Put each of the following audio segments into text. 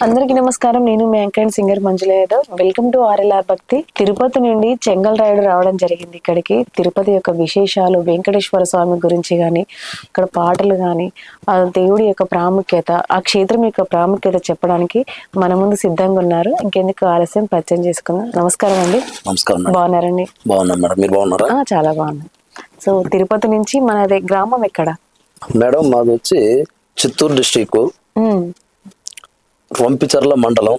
అందరికీ నమస్కారం. నేను మీ anchor singer Manjula Yadav. Welcome to RLR Bhakti. Tirupati నుండి చెంగల్ రాయుడు రావడం జరిగింది ఇక్కడికి. తిరుపతి యొక్క విశేషాలు, వెంకటేశ్వర స్వామి గురించి కానీ, ఇక్కడ పాటలు కానీ, ఆ దేవుడి యొక్క ప్రాముఖ్యత, ఆ క్షేత్రం యొక్క ప్రాముఖ్యత చెప్పడానికి మన ముందు సిద్ధంగా ఉన్నారు. ఇంకెందుకు ఆలస్యం, పరిచయం చేసుకుందాం. నమస్కారం అండి. నమస్కారం. బాగున్నారండి? బాగున్నాం మేడం, మీరు బాగున్నారా? చాలా బాగున్నాం. సో తిరుపతి నుంచి మనది గ్రామం ఎక్కడ మేడం? మాది వచ్చి చిత్తూరు డిస్టిక్, వంపిచర్ల మండలం,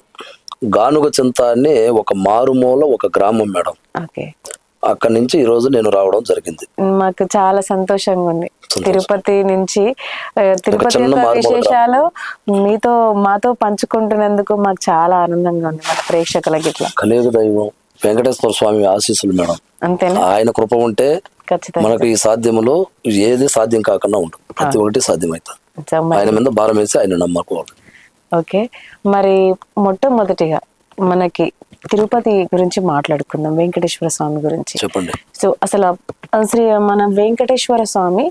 గానుగ చింత అనే ఒక మారుమూల ఒక గ్రామం మేడం. అక్కడి నుంచి ఈ రోజు నేను రావడం జరిగింది. మాకు చాలా సంతోషంగా ఉంది. తిరుపతి నుంచి తిరుపతి విశేషాలు మాతో పంచుకుంటున్నందుకు మాకు చాలా ఆనందంగా ఉంది. మన ప్రేక్షకులకి ఇట్లా కలియుగ దైవం వెంకటేశ్వర స్వామి ఆశీస్సులు మేడం. అంతేనా? ఆయన కృప ఉంటే మనకు ఈ సాధ్యములో ఏది సాధ్యం కాకుండా ఉంటుంది. ప్రతి ఒక్కటి సాధ్యమవుతుంది. ఆయన మీద భారం వేసి ఆయన నమ్మకోవాలి. ఓకే, మరి మొట్టమొదటిగా మనకి తిరుపతి గురించి మాట్లాడుకుందాం. వెంకటేశ్వర స్వామి గురించి చెప్పండి. సో అసలు మన వెంకటేశ్వర స్వామి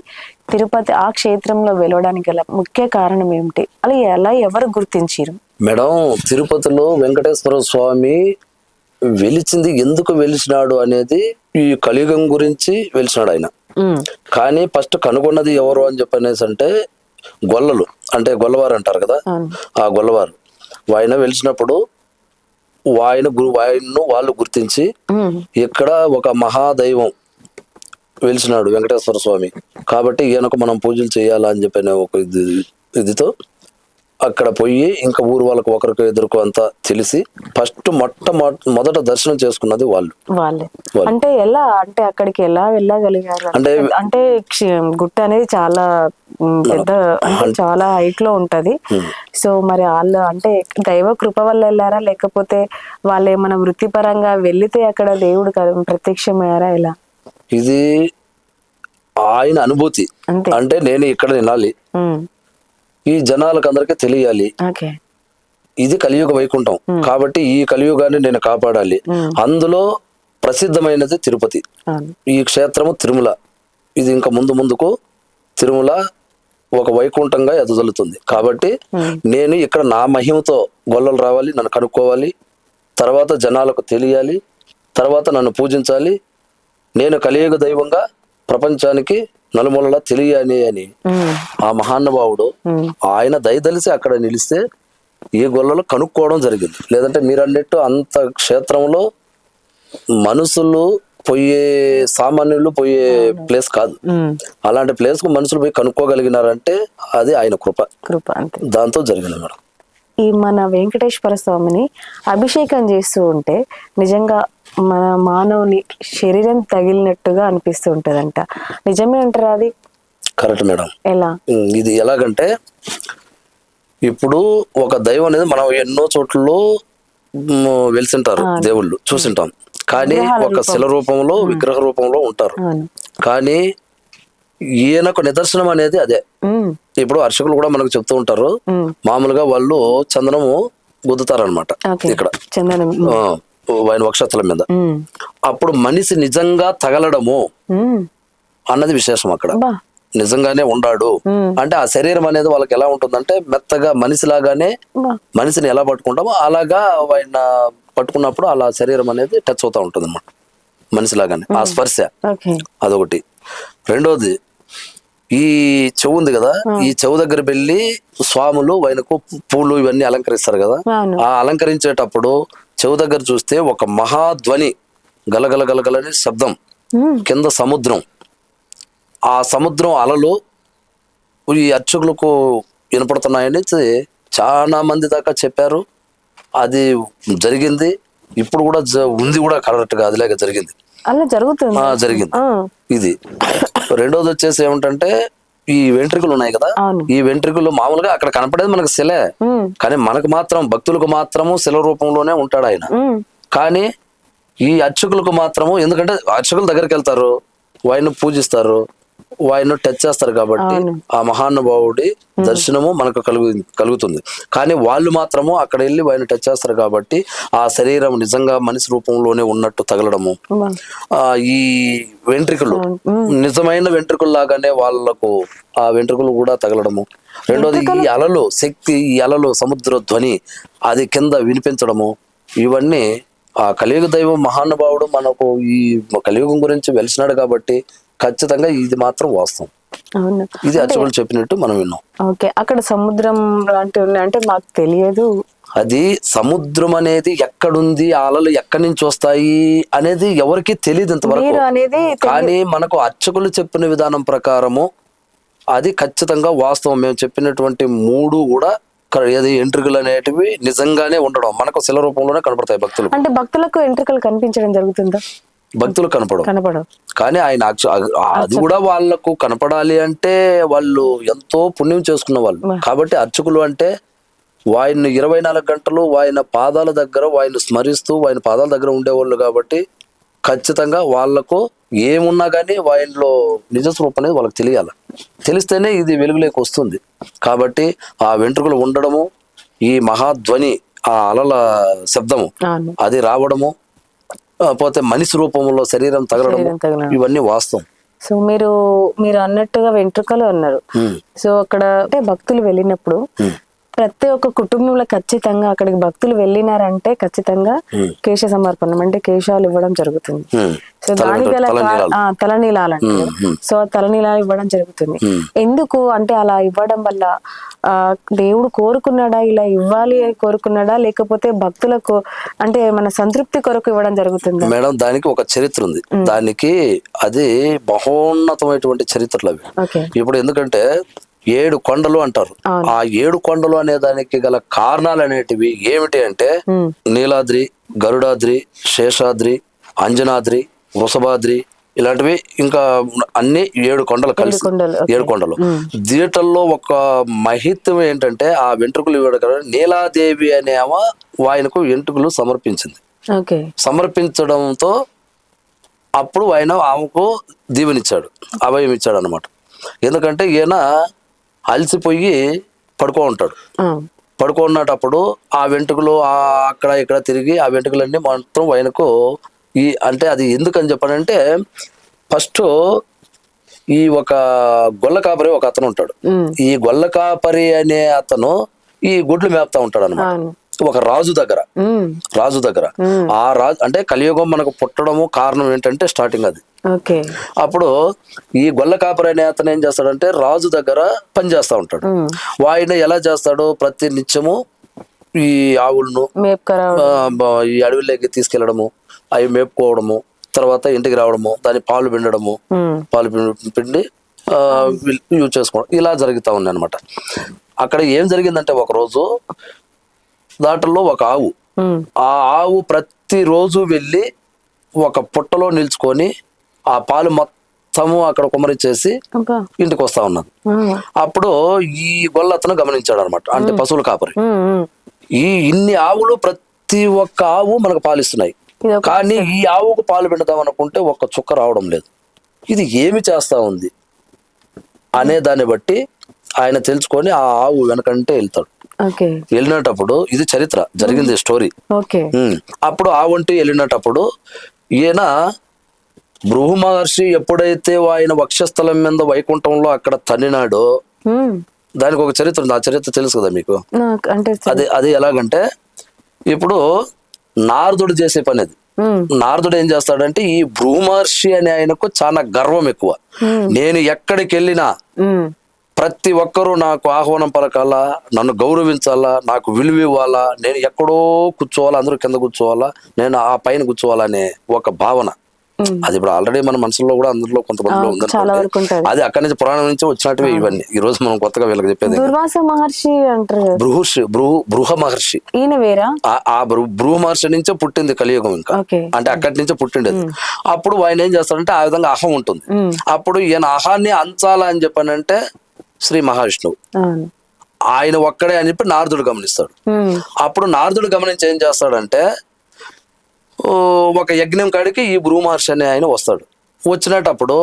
తిరుపతి ఆ క్షేత్రంలో వెలవడానికి గల ముఖ్య కారణం ఏమిటి? అలా ఎలా ఎవరు గుర్తించారు మేడం? తిరుపతిలో వెంకటేశ్వర స్వామి వెలిచింది ఎందుకు వెలిచినాడు అనేది ఈ కలియుగం గురించి వెలిచినాడు ఆయన. కానీ ఫస్ట్ కనుగొన్నది ఎవరు అని చెప్పనేసి అంటే గొల్లలు, అంటే గొల్లవారు అంటారు కదా, ఆ గొల్లవారు ఆయన వెలిచినప్పుడు ఆయన్ను వాళ్ళు గుర్తించి ఇక్కడ ఒక మహాదైవం వెలిచినాడు వెంకటేశ్వర స్వామి, కాబట్టి ఈయనకు మనం పూజలు చేయాలా అని చెప్పిన ఒక ఇదితో అక్కడ పోయి ఇంకా ఊరు వాళ్ళకు ఒకరికి ఎదురుకు అంతా తెలిసి ఫస్ట్ మొదట దర్శనం చేసుకున్నది వాళ్ళే. అంటే ఎలా, అంటే అక్కడికి ఎలా వెళ్ళగలిగారు? అంటే గుట్ట అనేది చాలా పెద్ద, అంటే చాలా హైట్ లో ఉంటది. సో మరి వాళ్ళు అంటే దైవ కృప వల్ల వెళ్ళారా, లేకపోతే వాళ్ళు ఏమైనా వృత్తిపరంగా వెళ్లితే అక్కడ దేవుడు ప్రత్యక్షమయ్యారా? ఎలా? ఇది ఆయన అనుభూతి. అంటే నేను ఇక్కడ వినాలి, ఈ జనాలకు అందరికీ తెలియాలి, ఇది కలియుగ వైకుంఠం, కాబట్టి ఈ కలియుగాన్ని నేను కాపాడాలి. అందులో ప్రసిద్ధమైనది తిరుపతి. ఈ క్షేత్రము తిరుమల. ఇది ఇంకా ముందుకు తిరుమల ఒక వైకుంఠంగా ఎదజల్లుతుంది. కాబట్టి నేను ఇక్కడ నా మహిమతో గొల్లలు రావాలి, నన్ను కనుక్కోవాలి, తర్వాత జనాలకు తెలియాలి, తర్వాత నన్ను పూజించాలి, నేను కలియుగ దైవంగా ప్రపంచానికి నలుమూలలా తెలియాలి అని ఆ మహానుభావుడు ఆయన దయదలిసి అక్కడ నిలిస్తే ఈ గొల్లలు కనుక్కోవడం జరిగింది. లేదంటే మీరు అన్నట్టు అంత క్షేత్రంలో మనుషులు పోయే, సామాన్యులు పోయే ప్లేస్ కాదు. అలాంటి ప్లేస్ కు మనుషులు పోయి కనుక్కోగలిగినారంటే అది ఆయన కృప. దాంతో జరిగింది మేడం. ఈ మన వెంకటేశ్వర స్వామిని అభిషేకం చేస్తూ ఉంటే నిజంగా మన మానవుని శరీరం తగిలినట్టుగా అనిపిస్తూ ఉంటదంట. నిజమే అంటారా అది? Correct madam. ఎలా? ఇది ఎలాగంటే ఇప్పుడు ఒక దైవం అనేది మనం ఎన్నో చోట్లలో వెలిసింటారు, దేవుళ్ళు చూసింటాం, కానీ ఒక శిల రూపంలో, విగ్రహ రూపంలో ఉంటారు. కానీ ఈయనకు నిదర్శనం అనేది అదే. ఇప్పుడు అర్చకులు కూడా మనకు చెప్తూ ఉంటారు, మామూలుగా వాళ్ళు చందనము గుద్దుతారనమాట ఇక్కడ ఆయన వక్షస్థలం మీద. అప్పుడు మనిషి నిజంగా తగలడము అన్నది విశేషం. అక్కడ నిజంగానే ఉండాడు అంటే ఆ శరీరం అనేది వాళ్ళకి ఎలా ఉంటుందంటే మెత్తగా మనిషిలాగానే, మనిషిని ఎలా పట్టుకుంటామో అలాగా ఆయన పట్టుకున్నప్పుడు అలా శరీరం అనేది టచ్ అవుతా ఉంటుంది అన్నమాట, మనిషిలాగానే ఆ స్పర్శ. అదొకటి. రెండోది, ఈ చెవు ఉంది కదా, ఈ చెవు దగ్గర వెళ్ళి స్వాములు ఆయనకు పూలు ఇవన్నీ అలంకరిస్తారు కదా, ఆ అలంకరించేటప్పుడు చెవు దగ్గర చూస్తే ఒక మహాధ్వని, గలగల గలగలని శబ్దం, కింద సముద్రం, ఆ సముద్రం అలలు ఈ అర్చకులకు వినపడుతున్నాయని చాలా మంది దాకా చెప్పారు. అది జరిగింది, ఇప్పుడు కూడా ఉంది కూడా, కరెక్ట్ గా అదిలాగా జరిగింది, జరిగింది. ఇది రెండోది వచ్చేసి ఏమిటంటే ఈ వెంట్రుకలు ఉన్నాయి కదా, ఈ వెంట్రుకలు మామూలుగా అక్కడ కనపడేది మనకు శిలే, కానీ మనకు మాత్రం భక్తులకు మాత్రము శిల రూపంలోనే ఉంటాడు ఆయన. కానీ ఈ అర్చకులకు మాత్రము, ఎందుకంటే అర్చకుల దగ్గరికి వెళ్తారు, ఆయన పూజిస్తారు, ఆయన టచ్ చేస్తారు కాబట్టి ఆ మహానుభావుడి దర్శనము మనకు కలుగుతుంది. కానీ వాళ్ళు మాత్రము అక్కడ వెళ్ళి ఆయన టచ్ చేస్తారు కాబట్టి ఆ శరీరం నిజంగా మనిషి రూపంలోనే ఉన్నట్టు తగలడము, ఈ వెంట్రుకలు నిజమైన వెంట్రుకలు లాగానే వాళ్ళకు ఆ వెంట్రుకలు కూడా తగలడము. రెండోది ఈ అలలు శక్తి, ఈ అలలు సముద్ర ధ్వని అది కింద వినిపించడము, ఇవన్నీ ఆ కలియుగ దైవం మహానుభావుడు మనకు ఈ కలియుగం గురించి వెలిసినాడు కాబట్టి ఖచ్చితంగా ఇది మాత్రం వాస్తవం. అవును, ఇది అర్చకులు చెప్పినట్టు మనం విన్నాం. ఓకే, అక్కడ సముద్రం లాంటివి ఉన్నాయంటే మాకు తెలియదు. అది సముద్రం అనేది ఎక్కడుంది, అలలు ఎక్కడి నుంచి వస్తాయి అనేది ఎవరికి తెలియదు ఇంతవరకు. కానీ మనకు అర్చకులు చెప్పిన విధానం ప్రకారము అది ఖచ్చితంగా వాస్తవం. మేము చెప్పినటువంటి 3 కూడా ఏది ఎంట్రుకలు అనేటివి నిజంగానే ఉండడం మనకు శిల రూపంలోనే కనపడతాయి భక్తులు. అంటే భక్తులకు ఎంట్రుకలు కనిపించడం జరుగుతుందా? భక్తులు కనపడవు. కానీ ఆయన అది కూడా వాళ్ళకు కనపడాలి అంటే వాళ్ళు ఎంతో పుణ్యం చేసుకున్న వాళ్ళు కాబట్టి అర్చకులు అంటే ఆయన్ని 24 గంటలు ఆయన పాదాల దగ్గర ఆయన స్మరిస్తూ ఆయన పాదాల దగ్గర ఉండేవాళ్ళు కాబట్టి ఖచ్చితంగా వాళ్లకు ఏమున్నా కానీ ఆయనలో నిజస్వరూపం అనేది వాళ్ళకి తెలియాలి. తెలిస్తేనే ఇది వెలుగులోకి వస్తుంది. కాబట్టి ఆ వెంట్రుకలు ఉండడము, ఈ మహాధ్వని, ఆ అలల శబ్దము అది రావడము, పోతే మనిషి రూపంలో శరీరం తగలడము, ఇవన్నీ వాస్తవం. సో మీరు అన్నట్టుగా వెంట్రుకలు అన్నారు. సో అక్కడ అంటే భక్తులు వెళ్ళినప్పుడు ప్రతి ఒక్క కుటుంబంలో ఖచ్చితంగా అక్కడికి భక్తులు వెళ్ళినారంటే ఖచ్చితంగా కేశ సమర్పణం అంటే కేశాలు ఇవ్వడం జరుగుతుంది. సో దాని గల తలనీలాలు అంటారు. సో తలనీలాలు ఇవ్వడం జరుగుతుంది. ఎందుకు అంటే అలా ఇవ్వడం వల్ల దేవుడు కోరుకున్నాడా, ఇలా ఇవ్వాలి అని కోరుకున్నాడా, లేకపోతే భక్తులకు అంటే మన సంతృప్తి కొరకు ఇవ్వడం జరుగుతుంది? మేడం, దానికి ఒక చరిత్ర ఉంది. దానికి అది మహోన్నతమైనటువంటి చరిత్రలు అవి. ఇప్పుడు ఎందుకంటే 7 కొండలు అంటారు. ఆ 7 కొండలు అనే దానికి గల కారణాలు అనేటివి ఏమిటి అంటే నీలాద్రి, గరుడాద్రి, శేషాద్రి, అంజనాద్రి, వృషభాద్రి ఇలాంటివి ఇంకా అన్ని 7 కొండలు కలిసి 7 కొండలు. దీటల్లో ఒక మహిత్వం ఏంటంటే ఆ వెంట్రుకలు ఇవ్వడం నీలాదేవి అనే ఆయనకు వెంట్రుకలు సమర్పించింది. సమర్పించడంతో అప్పుడు ఆయన ఆమెకు దీవెనిచ్చాడు, అభయం ఇచ్చాడు అన్నమాట. ఎందుకంటే ఈయన అలసిపోయి పడుకో ఉంటాడు. పడుకున్నప్పుడు ఆ వెంట్రుకలు అక్కడ ఇక్కడ తిరిగి ఆ వెంట్రుకలన్నీ మాత్రం ఆయనకు అంటే అది ఎందుకని చెప్పానంటే ఫస్ట్ ఈ ఒక గొల్ల కాపరి ఒక అతను ఉంటాడు. ఈ గొల్ల కాపరి అనే అతను ఈ గుడ్లు మేపుతా ఉంటాడు అన్నమాట ఒక రాజు దగ్గర. ఆ రాజు అంటే కలియుగం మనకు పుట్టడము కారణం ఏంటంటే స్టార్టింగ్ అది. అప్పుడు ఈ గొల్ల కాపరి అనే అతను ఏం చేస్తాడంటే రాజు దగ్గర పని చేస్తా ఉంటాడు. ఆయన ఎలా చేస్తాడు, ప్రతి నిత్యము ఈ ఆవులను ఈ అడవిలోకి తీసుకెళ్లడము, అవి మేపుకోవడము, తర్వాత ఇంటికి రావడము, దాని పాలు పిండడము, పాలు పిండి యూజ్ చేసుకోవడం, ఇలా జరుగుతా ఉంది అనమాట. అక్కడ ఏం జరిగిందంటే ఒకరోజు దాంట్లో ఒక ఆవు, ఆ ఆవు ప్రతిరోజు వెళ్ళి ఒక పుట్టలో నిల్చుకొని ఆ పాలు మొత్తము అక్కడ కుమరిచ్చేసి ఇంటికి వస్తా ఉన్నది. అప్పుడు ఈ గొల్ల అతను గమనించాడు అనమాట, అంటే పశువుల కాపరి. ఇన్ని ఆవులు ప్రతి ఒక్క ఆవు మనకు పాలిస్తున్నాయి, కానీ ఈ ఆవుకు పాలు పిండుదాం అనుకుంటే ఒక్క చుక్క రావడం లేదు. ఇది ఏమి చేస్తా ఉంది అనే దాన్ని బట్టి ఆయన తెలుసుకొని ఆ ఆవు వెనకంటే వెళ్తాడు. వెళ్ళినప్పుడు ఇది చరిత్ర జరిగింది స్టోరీ. అప్పుడు ఆ వంటి వెళ్ళినప్పుడు ఈయన భృగు మహర్షి ఎప్పుడైతే ఆయన వక్షస్థలం మీద వైకుంఠంలో అక్కడ తన్నినాడో దానికి ఒక చరిత్ర ఉంది. ఆ చరిత్ర తెలుసు కదా మీకు? అది ఎలాగంటే ఇప్పుడు నారదుడు చేసే పని అది. నారదుడు ఏం చేస్తాడంటే ఈ భృగు మహర్షి అనే ఆయనకు చాలా గర్వం ఎక్కువ. నేను ఎక్కడికి వెళ్ళినా ప్రతి ఒక్కరూ నాకు ఆహ్వానం పలకాలా, నన్ను గౌరవించాలా, నాకు విలువ ఇవ్వాలా, నేను ఎక్కడో కూర్చోవాలా, అందరూ కింద కూర్చోవాలా, నేను ఆ పైన కూర్చోవాలనే ఒక భావన. అది ఇప్పుడు ఆల్రెడీ మన మనసులో కూడా అందరిలో కొంతమందిలో ఉందనుకోండి. అది అక్కడి నుంచి పురాణం నుంచి వచ్చినట్టువే ఇవన్నీ. ఈ రోజు మనం కొత్తగా వీళ్ళకి చెప్పేది బృహ మహర్షి. ఆ బృహ మహర్షి నుంచే పుట్టింది కలియుగం. ఇంకా అంటే అక్కడి నుంచే పుట్టిండేది. అప్పుడు ఆయన ఏం చేస్తాడంటే ఆ విధంగా అహం ఉంటుంది. అప్పుడు ఈయన అహాన్ని అంచాలా అని చెప్పానంటే శ్రీ మహావిష్ణువు ఆయన ఒక్కడే అని చెప్పి నారదుడు గమనిస్తాడు. అప్పుడు నారదుడు గమనించి ఏం చేస్తాడంటే ఒక యజ్ఞం కాడికి ఈ భృగు మహర్షి అనే ఆయన వస్తాడు. వచ్చినప్పుడు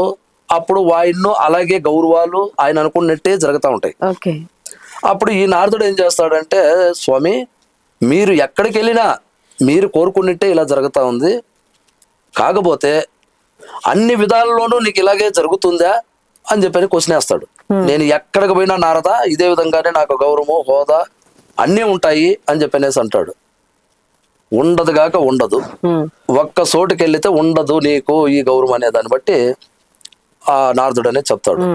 అప్పుడు ఆయన్ను అలాగే గౌరవాలు ఆయన అనుకున్నట్టే జరుగుతూ ఉంటాయి. ఓకే. అప్పుడు ఈ నారదుడు ఏం చేస్తాడంటే, స్వామి మీరు ఎక్కడికి వెళ్ళినా మీరు కోరుకున్నట్టే ఇలా జరుగుతూ ఉంది, కాకపోతే అన్ని విధాలలోనూ నీకు ఇలాగే జరుగుతుందా అని చెప్పని క్వశ్చన్ వేస్తాడు. నేను ఎక్కడికి పోయినా నారదా ఇదే విధంగానే నాకు గౌరవము హోదా అన్నీ ఉంటాయి అని చెప్పనేసి అంటాడు. ఉండదు గాక ఉండదు, ఒక్క చోటుకి వెళ్తే ఉండదు నీకు ఈ గౌరవం అనే దాన్ని బట్టి ఆ నారదుడు అనేది చెప్తాడు.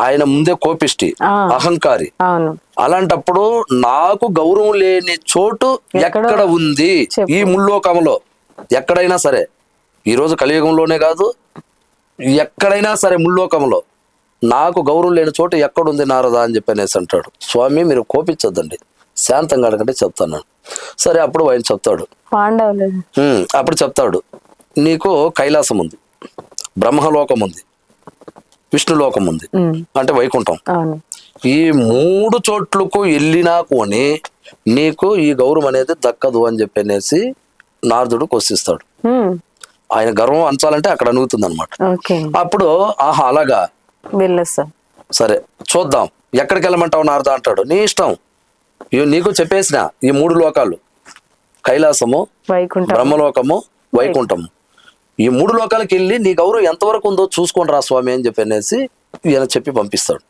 ఆయన ముందే కోపిష్టి, అహంకారి. అలాంటప్పుడు నాకు గౌరవం లేని చోటు ఎక్కడ ఉంది ఈ ముల్లోకంలో? ఎక్కడైనా సరే, ఈ రోజు కలియుగంలోనే కాదు, ఎక్కడైనా సరే ముల్లోకంలో నాకు గౌరవం లేని చోటు ఎక్కడుంది నారదా అని చెప్పనేసి అంటాడు. స్వామి మీరు కోపించొద్దండి, శాంతంగా అడగంటే చెప్తాను. సరే అప్పుడు ఆయన చెప్తాడు, అప్పుడు చెప్తాడు, నీకు కైలాసం ఉంది, బ్రహ్మలోకం ఉంది, విష్ణులోకం ఉంది, అంటే వైకుంఠం. ఈ 3 చోట్లకు వెళ్ళినా కొని నీకు ఈ గౌరవం అనేది దక్కదు అని చెప్పనేసి నారదుడు క్వశ్చిస్తాడు. ఆయన గర్వం అంచాలంటే అక్కడ అనుగుతుంది అనమాట. అప్పుడు ఆహా అలాగా, సరే చూద్దాం, ఎక్కడికి వెళ్ళమంటావు నారద అంటాడు. నీ ఇష్టం, నీకు చెప్పేసిన ఈ 3 లోకాలు, కైలాసము, బ్రహ్మలోకము, వైకుంఠము, ఈ 3 లోకాలకు వెళ్ళి నీ గౌరవం ఎంతవరకు ఉందో చూసుకొని రా స్వామి అని చెప్పనేసి ఈయన చెప్పి పంపిస్తాడు.